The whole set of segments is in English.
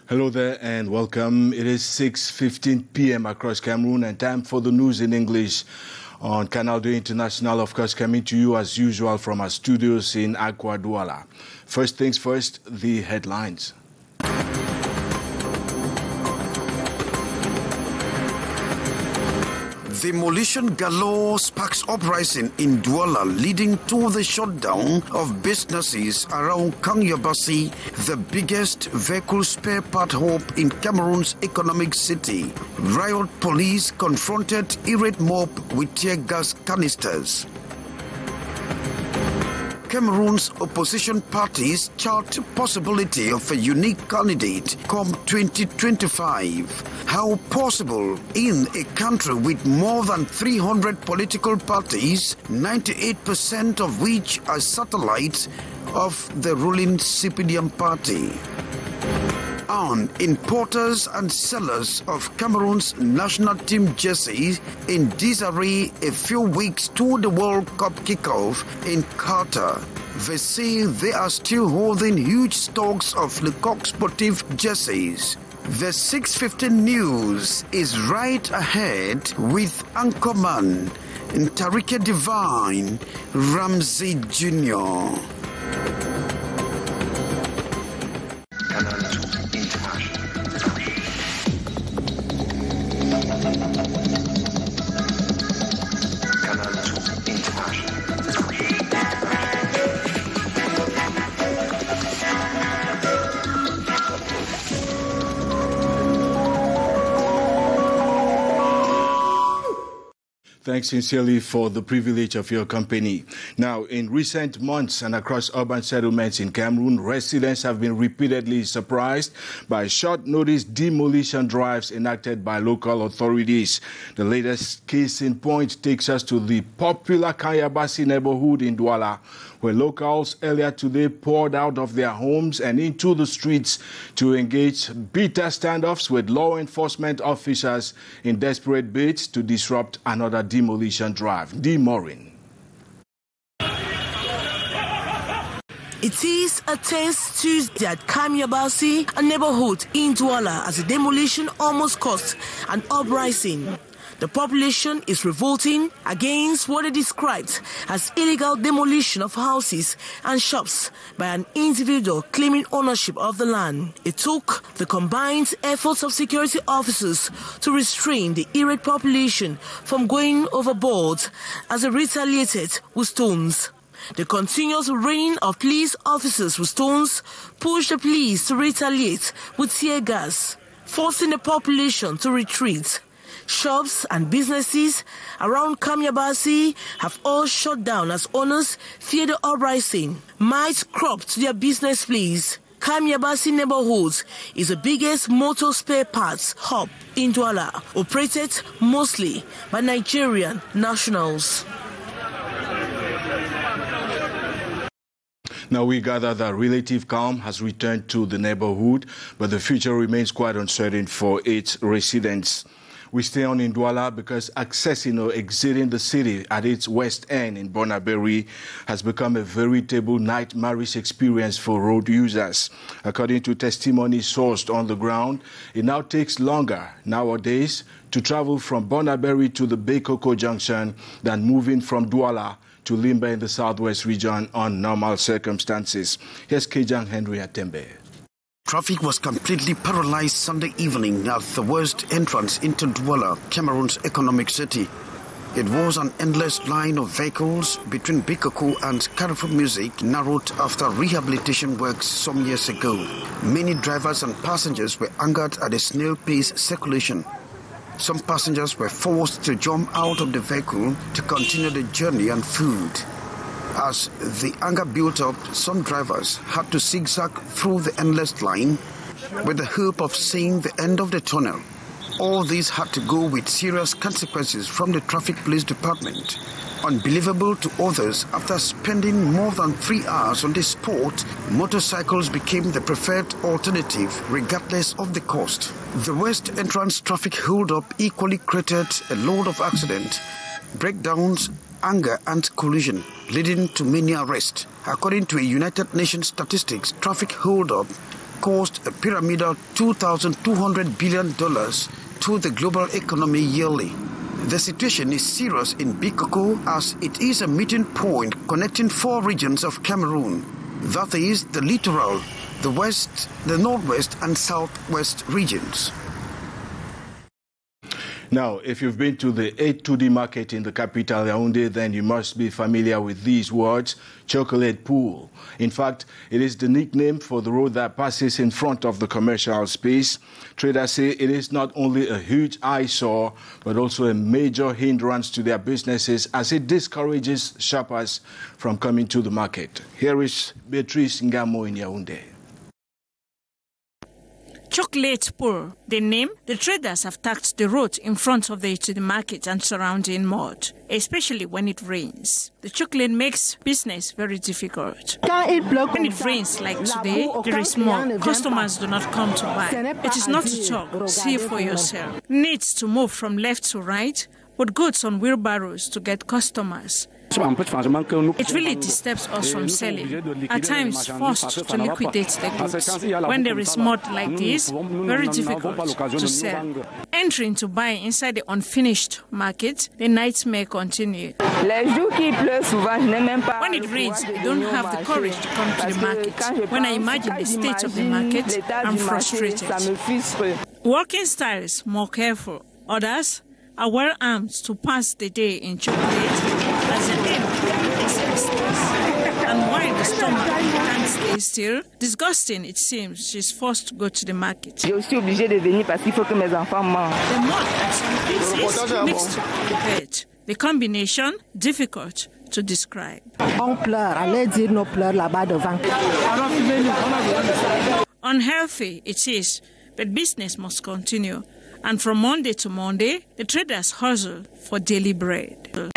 Hello there and welcome. It is 6:15 p.m. across Cameroon and time for the news in English on Canal International, of course, coming to you as usual from our studios in Accra, Douala. First things first, the headlines. Demolition galore sparks uprising in Douala, leading to the shutdown of businesses around Kanyabasi, the biggest vehicle spare part hub in Cameroon's economic city. Riot police confronted irate mob with tear gas canisters. Cameroon's opposition parties chart possibility of a unique candidate come 2025. How possible in a country with more than 300 political parties, 98% of which are satellites of the ruling CPDM party? On importers and sellers of Cameroon's national team jerseys in disarray a few weeks to the World Cup kickoff in Qatar. They say they are still holding huge stocks of Le Coq Sportif jerseys. The 6:15 news is right ahead with anchorman Ntarike Divine Ramsey Jr. Thanks sincerely for the privilege of your company. Now, in recent months and across urban settlements in Cameroon, residents have been repeatedly surprised by short-notice demolition drives enacted by local authorities. The latest case in point takes us to the popular Kanyabasi neighborhood in Douala, where locals earlier today poured out of their homes and into the streets to engage bitter standoffs with law enforcement officers in desperate bids to disrupt another demolition drive. D. Morin. It is a tense Tuesday at Kanyabasi, a neighborhood in Douala, as a demolition almost caused an uprising. The population is revolting against what they described as illegal demolition of houses and shops by an individual claiming ownership of the land. It took the combined efforts of security officers to restrain the irate population from going overboard as they retaliated with stones. The continuous rain of police officers with stones pushed the police to retaliate with tear gas, forcing the population to retreat. Shops and businesses around Kanyabasi have all shut down as owners fear the uprising might crop to their business place. Kanyabasi neighborhood is the biggest motor spare parts hub in Douala, operated mostly by Nigerian nationals. Now, we gather that relative calm has returned to the neighborhood, but the future remains quite uncertain for its residents. We stay on in Douala because accessing or exiting the city at its west end in Bonaberi has become a veritable nightmarish experience for road users. According to testimony sourced on the ground, it now takes longer nowadays to travel from Bonaberi to the Bekoko Junction than moving from Douala to Limba in the southwest region on normal circumstances. Here's Kejang Henry Atembe. Traffic was completely paralyzed Sunday evening at the west entrance into Douala, Cameroon's economic city. It was an endless line of vehicles between Bekoko and Carrefour Music, narrowed after rehabilitation works some years ago. Many drivers and passengers were angered at the snail-pace circulation. Some passengers were forced to jump out of the vehicle to continue the journey on foot. As the anger built up, some drivers had to zigzag through the endless line with the hope of seeing the end of the tunnel. All this had to go with serious consequences from the Traffic Police Department. Unbelievable to others, after spending more than 3 hours on the spot, motorcycles became the preferred alternative regardless of the cost. The west entrance traffic hold-up equally created a load of accidents, breakdowns, anger and collision, leading to many arrests. According to a United Nations statistics, traffic hold-up cost a pyramidal $2,200 billion to the global economy yearly. The situation is serious in Bikoko as it is a meeting point connecting 4 regions of Cameroon. That is the littoral, the west, the northwest and southwest regions. Now, if you've been to the 8-2D market in the capital, Yaoundé, then you must be familiar with these words, chocolate pool. In fact, it is the nickname for the road that passes in front of the commercial space. Traders say it is not only a huge eyesore, but also a major hindrance to their businesses as it discourages shoppers from coming to the market. Here is Beatrice Ngamo in Yaoundé. Chocolate pool, the name, the traders have tacked the road in front of the market and surrounding mud, especially when it rains. The chocolate makes business very difficult. When it rains like today, there is more. Customers do not come to buy. It is not to talk, see for yourself. Needs to move from left to right, put goods on wheelbarrows to get customers. It really disturbs us from selling, at times forced to liquidate the goods. When there is mud like this, very difficult to sell. Entering to buy inside the unfinished market, the nightmare continues. When it rains, I don't have the courage to come to the market. When I imagine the state of the market, I'm frustrated. Working styles more careful. Others are well armed to pass the day in chocolate as an end is business. And while the stomach can't stay still, disgusting it seems, she's forced to go to the market. The mud at some places mixed with the bed. The combination difficult to describe. Unhealthy it is, but business must continue. And from Monday to Monday, the traders hustle for daily bread.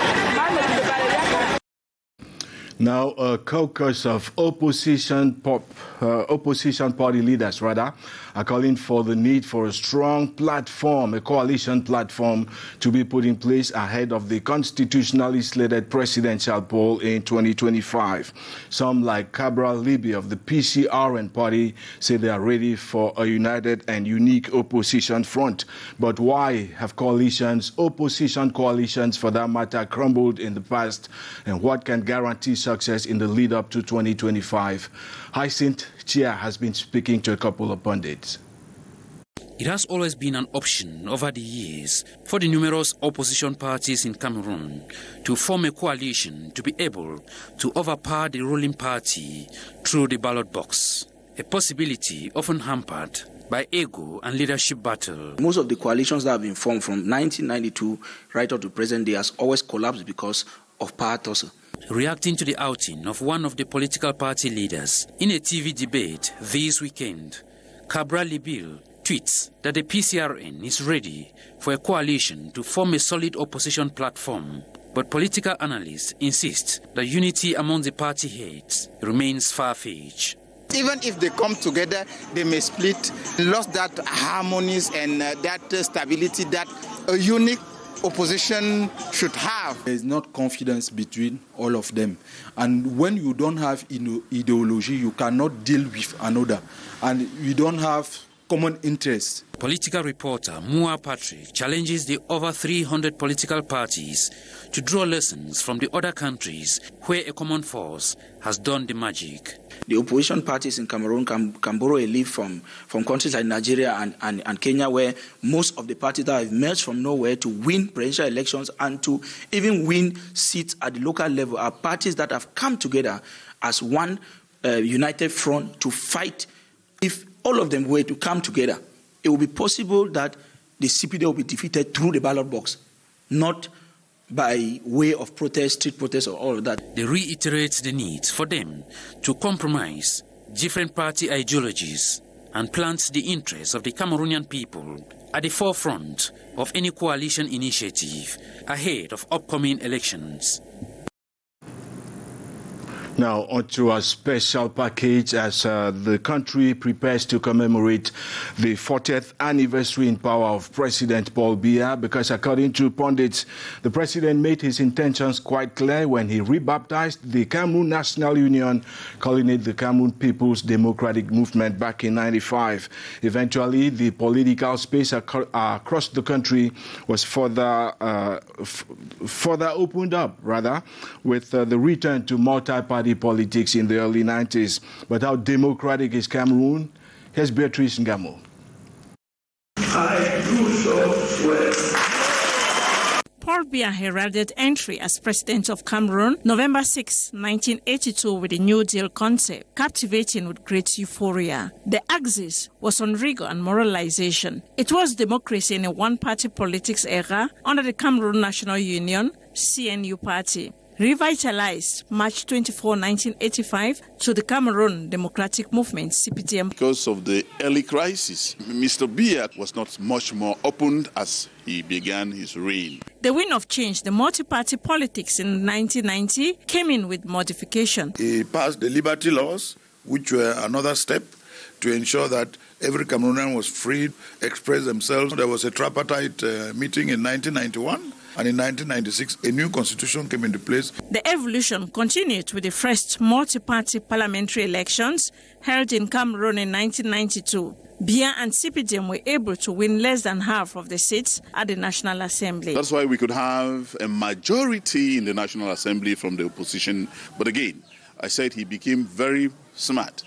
Now, a caucus of opposition party leaders, are calling for the need for a strong platform, a coalition platform, to be put in place ahead of the constitutionally slated presidential poll in 2025. Some, like Cabral Libby of the PCRN party, say they are ready for a united and unique opposition front. But why have coalitions, opposition coalitions for that matter, crumbled in the past, and what can guarantee success in the lead up to 2025? Hyacinth Chia has been speaking to a couple of pundits. It has always been an option over the years for the numerous opposition parties in Cameroon to form a coalition to be able to overpower the ruling party through the ballot box, a possibility often hampered by ego and leadership battle. Most of the coalitions that have been formed from 1992 right up to present day has always collapsed because of power tussle. Reacting to the outing of one of the political party leaders in a TV debate this weekend, Cabral Libby tweets that the PCRN is ready for a coalition to form a solid opposition platform. But political analysts insist that unity among the party heads remains far-fetched. Even if they come together, they may split, lost that harmonies and that stability that a unique opposition should have. There is not confidence between all of them. And when you don't have ideology, you cannot deal with another. And you don't have common interests. Political reporter Mua Patrick challenges the over 300 political parties to draw lessons from the other countries where a common force has done the magic. The opposition parties in Cameroon can borrow a leaf from countries like Nigeria and Kenya, where most of the parties that have emerged from nowhere to win presidential elections and to even win seats at the local level are parties that have come together as one united front to fight. If all of them were to come together, it will be possible that the CPD will be defeated through the ballot box, not by way of protest, street protest, or all of that. They reiterate the need for them to compromise different party ideologies and plant the interests of the Cameroonian people at the forefront of any coalition initiative ahead of upcoming elections. Now, onto a special package as the country prepares to commemorate the 40th anniversary in power of President Paul Biya, because according to pundits, the president made his intentions quite clear when he rebaptized the Cameroon National Union, calling it the Cameroon People's Democratic Movement back in '95. Eventually, the political space across the country was further opened up, with the return to multi-party politics in the early 90s. But how democratic is Cameroon? Here's Beatrice Ngamo. I do so swear. Paul Biya heralded entry as president of Cameroon November 6, 1982 with the New Deal concept, captivating with great euphoria. The axis was on rigor and moralization. It was democracy in a one-party politics era under the Cameroon National Union, CNU party. Revitalized March 24, 1985 to the Cameroon Democratic Movement, CPDM. Because of the early crisis, Mr. Biya was not much more open as he began his reign. The wind of change, the multi-party politics in 1990 came in with modification. He passed the liberty laws, which were another step to ensure that every Cameroonian was free to express themselves. There was a tripartite meeting in 1991. And in 1996, a new constitution came into place. The evolution continued with the first multi-party parliamentary elections held in Cameroon in 1992. Biya and CPDM were able to win less than half of the seats at the National Assembly. That's why we could have a majority in the National Assembly from the opposition. But again, I said he became very smart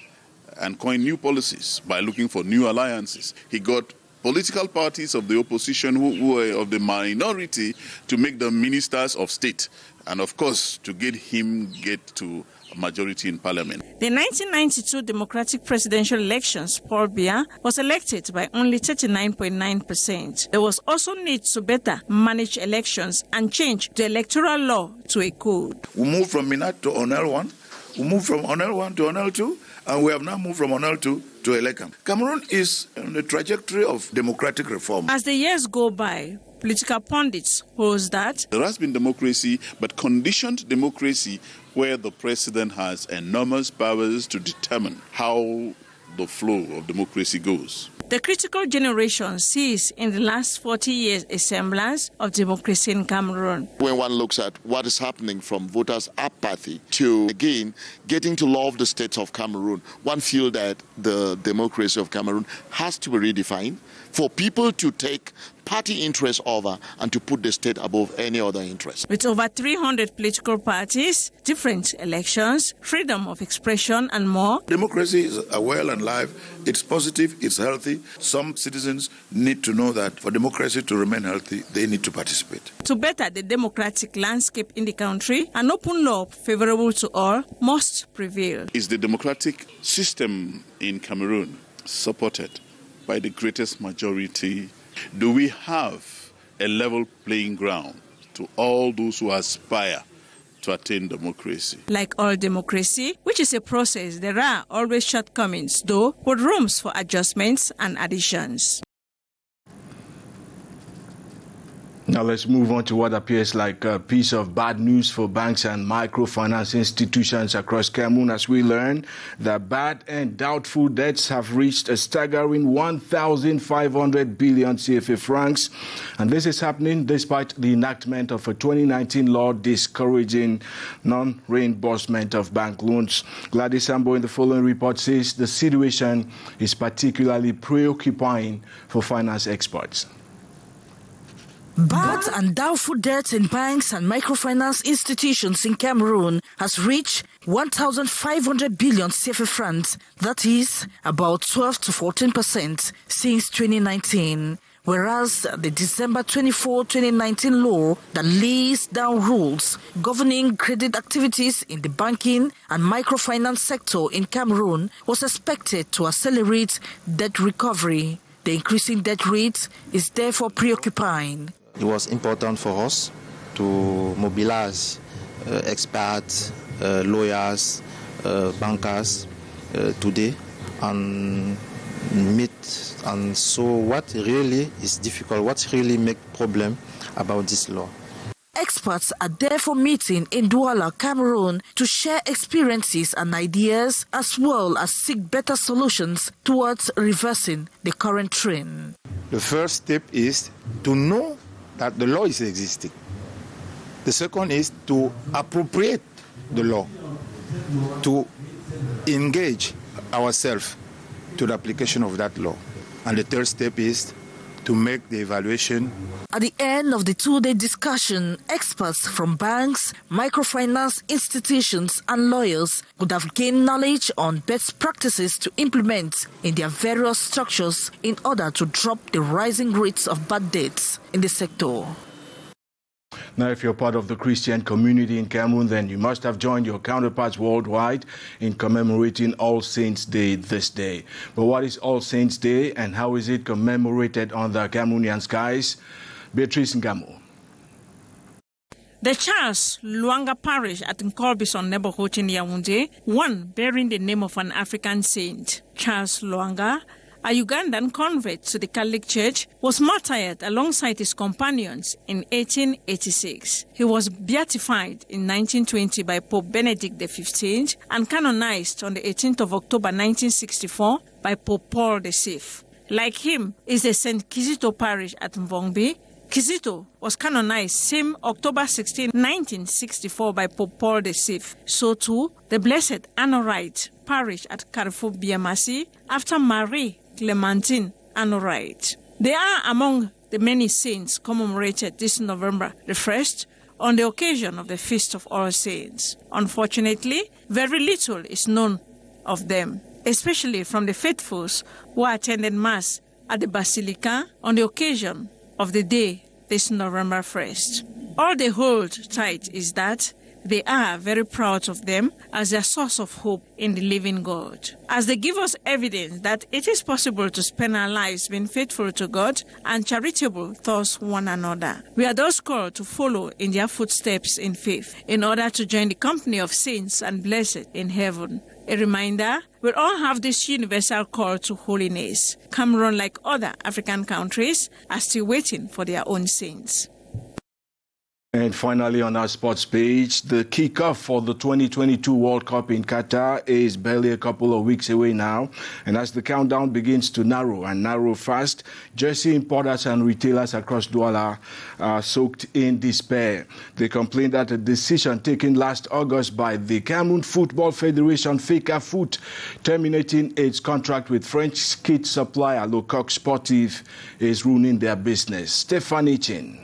and coined new policies by looking for new alliances. He got political parties of the opposition who were of the minority to make them ministers of state, and of course to get to a majority in parliament. The 1992 democratic presidential elections, Paul Biya was elected by only 39.9%. There was also need to better manage elections and change the electoral law to a code. We moved from Minat to Onel 1, we moved from Onel 1 to Onel 2, and we have now moved from Onel 2 to Elekam. Cameroon is on the trajectory of democratic reform. As the years go by, political pundits pose that there has been democracy, but conditioned democracy where the president has enormous powers to determine how the flow of democracy goes. The critical generation sees in the last 40 years a semblance of democracy in Cameroon. When one looks at what is happening from voters' apathy to, again, getting to love the state of Cameroon, one feels that the democracy of Cameroon has to be redefined for people to take party interest over and to put the state above any other interest. With over 300 political parties, different elections, freedom of expression and more. Democracy is well and live. It's positive, it's healthy. Some citizens need to know that for democracy to remain healthy, they need to participate. To better the democratic landscape in the country, an open law favorable to all must prevail. Is the democratic system in Cameroon supported by the greatest majority? Do we have a level playing ground to all those who aspire to attain democracy? Like all democracy, which is a process, there are always shortcomings, though, with rooms for adjustments and additions. Now let's move on to what appears like a piece of bad news for banks and microfinance institutions across Cameroon, as we learn that bad and doubtful debts have reached a staggering 1,500 billion CFA francs. And this is happening despite the enactment of a 2019 law discouraging non-reimbursement of bank loans. Gladys Sambo in the following report says the situation is particularly preoccupying for finance experts. Bad and doubtful debts in banks and microfinance institutions in Cameroon has reached 1,500 billion CFA francs, that is about 12 to 14% since 2019. Whereas the December 24, 2019 law that lays down rules governing credit activities in the banking and microfinance sector in Cameroon was expected to accelerate debt recovery. The increasing debt rate is therefore preoccupying. It was important for us to mobilize experts, lawyers, bankers today and meet and show what really is difficult, what really makes problem about this law. experts are therefore meeting in Douala, Cameroon to share experiences and ideas as well as seek better solutions towards reversing the current trend. The first step is to know that the law is existing. The second is to appropriate the law, to engage ourselves to the application of that law. And the third step is to make the evaluation. At the end of the two-day discussion, experts from banks, microfinance institutions and lawyers would have gained knowledge on best practices to implement in their various structures in order to drop the rising rates of bad debts in the sector. Now, if you're part of the Christian community in Cameroon, then you must have joined your counterparts worldwide in commemorating All Saints' Day this day. But what is All Saints' Day and how is it commemorated on the Cameroonian skies? Beatrice Ngamo. The Charles Luanga Parish at Nkolbison neighborhood in Yaoundé, one bearing the name of an African saint, Charles Luanga, a Ugandan convert to the Catholic Church, was martyred alongside his companions in 1886. He was beatified in 1920 by Pope Benedict XV and canonized on the 18th of October 1964 by Pope Paul VI. Like him is the St. Kizito Parish at Mvongbi. Kizito was canonized same October 16, 1964 by Pope Paul VI. So too, the Blessed Anorite Parish at Carrefour Biamasi after Marie Clementine Anorite. They are among the many saints commemorated this November the 1st on the occasion of the Feast of All Saints. Unfortunately, very little is known of them, especially from the faithfuls who attended Mass at the Basilica on the occasion of the day this November 1st. All they hold tight is that they are very proud of them as their source of hope in the living God, as they give us evidence that it is possible to spend our lives being faithful to God and charitable towards one another. We are thus called to follow in their footsteps in faith in order to join the company of saints and blessed in heaven. A reminder, we all have this universal call to holiness. Cameroon, like other African countries, are still waiting for their own saints. And finally, on our sports page, the kickoff for the 2022 World Cup in Qatar is barely a couple of weeks away now. And as the countdown begins to narrow fast, jersey importers and retailers across Douala are soaked in despair. They complain that a decision taken last August by the Cameroon Football Federation, FECAFOOT, terminating its contract with French kit supplier Lecoq Sportif, is ruining their business. Stephanie Chin.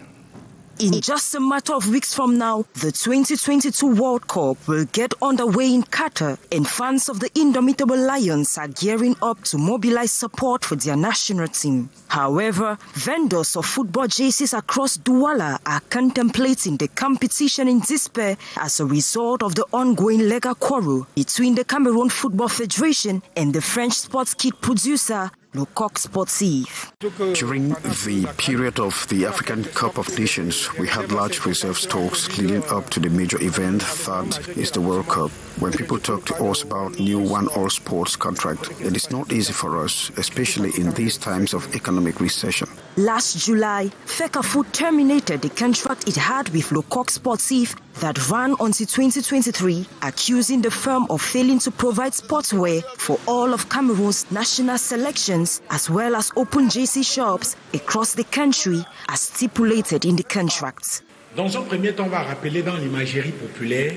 In just a matter of weeks from now, the 2022 World Cup will get underway in Qatar, and fans of the indomitable Lions are gearing up to mobilize support for their national team. However, vendors of football jerseys across Douala are contemplating the competition in despair as a result of the ongoing legal quarrel between the Cameroon Football Federation and the French sports kit producer Lecoq Sportif. During the period of the African Cup of Nations, we had large reserve stocks leading up to the major event that is the World Cup. When people talk to us about new One All Sports contract, it is not easy for us, especially in these times of economic recession. Last July, FECAFOOT terminated the contract it had with Lecoq Sportif that ran until 2023, accusing the firm of failing to provide sportswear for all of Cameroon's national selections, as well as open jersey shops across the country, as stipulated in the contract. Dans un premier temps, on va rappeler dans l'imagerie populaire.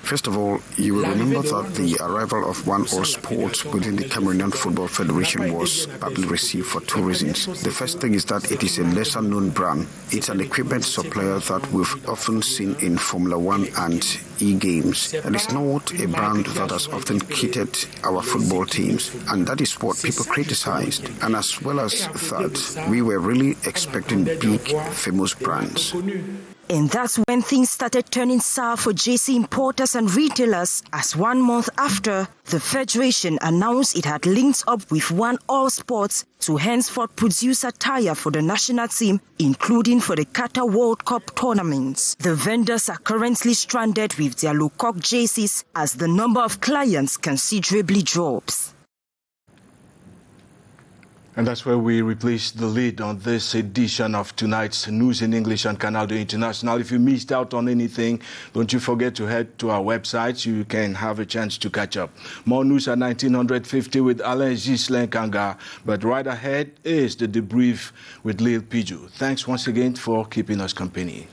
First of all, you will remember that the arrival of One All Sports within the Cameroonian Football Federation was badly received for two reasons. The first thing is that it is a lesser-known brand. It's an equipment supplier that we've often seen in Formula One and e-games. And it's not a brand that has often kitted our football teams. And that is what people criticized. And as well as that, we were really expecting big, famous brands. And that's when things started turning sour for jersey importers and retailers, as 1 month after, the Federation announced it had linked up with One All Sports to henceforth produce attire for the national team, including for the Qatar World Cup tournaments. The vendors are currently stranded with their Lecoq jerseys as the number of clients considerably drops. And that's where we replace the lead on this edition of tonight's News in English on Canal International. If you missed out on anything, don't you forget to head to our website. You can have a chance to catch up. More news at 1950 with Alain Ghislain Kanga. But right ahead is the debrief with Lil Piju. Thanks once again for keeping us company.